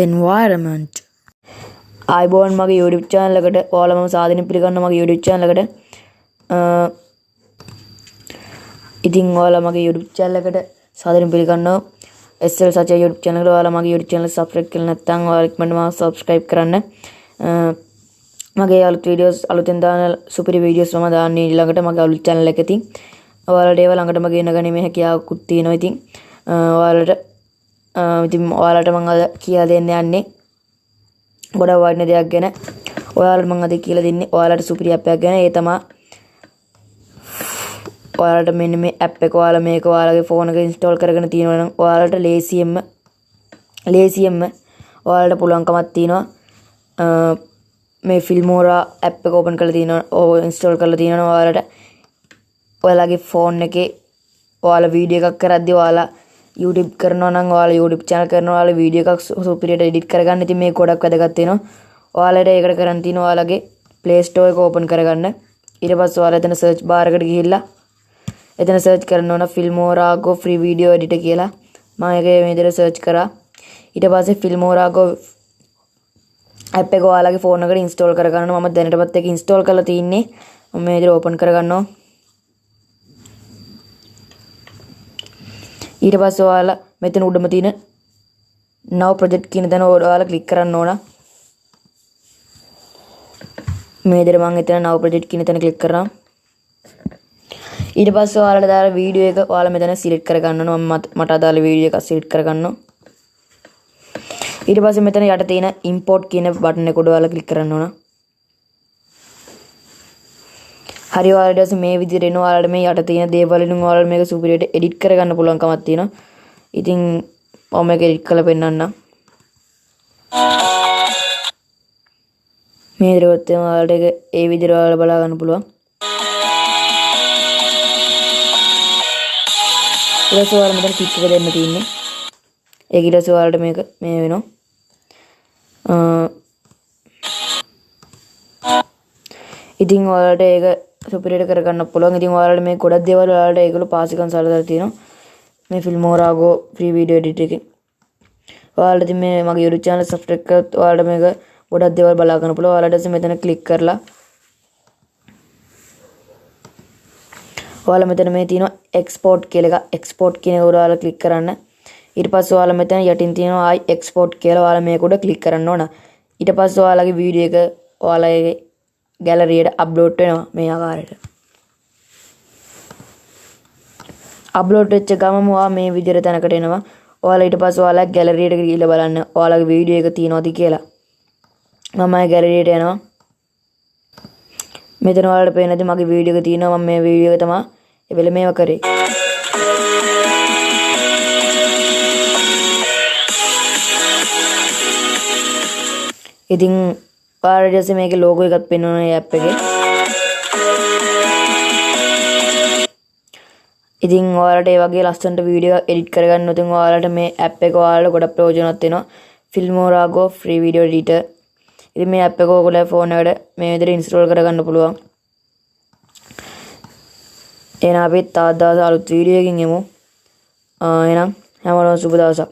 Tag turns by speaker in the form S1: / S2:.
S1: environment. ආයිබෝන් මගේ YouTube channel එකට ඔයාලා මම සාදරයෙන් පිළිගන්නවා මගේ YouTube channel එකට. ඉතින් ඔයාලා මගේ YouTube channel එකට සාදරයෙන් පිළිගන්නවා. SLSACHIYA YouTube channel එකට ඔයාලා මගේ YouTube channel subscribe කරලා නැත්නම් ඔයාලා ඉක්මනට මාව subscribe කරන්න. මගේ අලුත් videos අලුතෙන් දාන සුපිරි videos මම දාන්නේ ඊළඟට මගේ අලුත් channel එකකින්. ඔයාලට ඒව ළඟටම ගෙන ගැනීමේ හැකියාවකුත් තියෙනවා. ඉතින් ඔයාලට මම අද කියලා දෙන්න යන්නේ ගොඩක් වටින දෙයක් ගැන. ඔයාලට මම අද කියලා දෙන්නේ ඔයාලට සුපිරි app එකක් ගැන. ඒ තමයි ඔයාලට මෙන්න මේ app එක ඔයාලා මේක ඔයාලගේ phone එකේ install කරගෙන තියෙනවා නම් ඔයාලට ලේසියෙන්ම ඔයාලට පුළුවන්කමක් තියෙනවා මේ Filmora app එක open කරලා තියෙනවා install කරලා තියෙනවා ඔයාලට ඔයාලගේ phone එකේ ඔයාලා වීඩියෝ එකක් කරද්දී ඔයාලා YouTube කරනවා නම් ඔයාලා YouTube channel කරනවා ඔයාලා වීඩියෝ එකක් සුපිරියට edit කරගන්න. ඉතින් මේක ගොඩක් වැදගත් වෙනවා. ඔයාලට ඒකට කරන් තියෙනවා ඔයාලගේ Play Store එක open කරගන්න. ඊට පස්සේ ඔයාලා එතන search bar එකට ගිහිල්ලා එතන search කරනවා නම් Filmora Go free video editor කියලා. මම ඒක මේ විදිහට search කරා. ඊට පස්සේ Filmora Go app එක ඔයාලගේ phone එකට install කරගන්නවා. මම දැනටමත් ඒක install කරලා තින්නේ. මම මේ විදිහට open කරගන්නවා. ඊට පස්සේ ඔයාලා මෙතන උඩම තියෙන now project කියන තැන ඔයාලා ක්ලික් කරන්න ඕන. මේ විදිහට මම එතන now project කියන තැන ක්ලික් කරනවා. ඊට පස්සේ ඔයාලට දාලා වීඩියෝ එක ඔයාලා මෙතන සිලෙක්ට් කරගන්න ඕන. මට අදාළ වීඩියෝ එක සිලෙක්ට් කරගන්නවා. ඊට පස්සේ මෙතන යට තියෙන import කියන බටන් එක උඩ ඔයාලා ක්ලික් කරන්න ඕන. හරි ඔයාලට මේ විදිහට එනවා. ඔයාලට මේ යට තියෙන දේවල් වලින් ඔයාලා මේක සුපිරියට edit කරගන්න පුළුවන්කමක් තියෙනවා. ඉතින් මම මේක edit කරලා පෙන්නන්නම්. මේ විදිහට ඔයාලට ඒක ඒ විදිහට ඔයාලා බලා ගන්න පුළුවන්. ඊට පස්සේ ඔයාලා මෙතන ටික් එක දෙන්න තියෙන්නේ. ඒක ඊට පස්සේ ඔයාලට මේක මේ වෙනවා. ඉතින් ඔයාලට ඒක සුපිරියට කරගන්න පුළුවන්. ඉතින් ඔයාලට මේ ගොඩක් දේවල් ඔයාලට ඒගොල්ලෝ පාසිකම් සලදලා තියෙනවා. මේ Filmora Go free video editor එකේ. ඔයාලට ඉතින් මේ මගේ YouTube channel subscribe කරත් ඔයාලට මේක ගොඩක් දේවල් බලා ගන්න පුළුවන්. ඔයාලට මෙතන click කරලා ඔයාලා මෙතන මේ තියෙනවා export කියලා එක. export කියන එක ඔයාලා click කරන්න. ඊට පස්සේ ඔයාලා මෙතන යටින් තියෙනවා I export කියලා. ඔයාලා මේක උඩ click කරන්න ඕන. ඊට පස්සේ ඔයාලගේ වීඩියෝ එක ඔයාලගේ gallery එකට upload වෙනවා මේ ආකාරයට. upload වෙච්ච ගමම ඔයා මේ විදිහට තැනකට එනවා. ඔයාලා ඊට පස්සේ ඔයාලා gallery එකට ගිහිල්ලා බලන්න ඔයාලගේ වීඩියෝ එක තියෙනවද කියලා. මම මේ gallery එකට යනවා. මෙතන ඔයාලට පේනද මගේ වීඩියෝ එක තියෙනවා. මම මේ වීඩියෝ එක තමයි එවෙල මේව කරේ. ඉතින් ඔයාලට මේකේ logo එකක් පෙන්වනවා මේ app එකේ. ඉතින් ඔයාලට මේ වගේ ලස්සනට වීඩියෝ එඩිට් කරගන්න උතුම් ඔයාලට මේ app එක ඔයාලට ගොඩක් ප්‍රයෝජනවත් වෙනවා. Filmora Go free video editor. ඉතින් මේ app එක ඔයගොල්ලෝ phone එකට මේ විදිහට install කරගන්න පුළුවන්. එහෙනම් අපි තාත් දවස් අලුත් වීඩියෝ එකකින් එමු. එහෙනම් හැමෝටම සුබ දවසක්.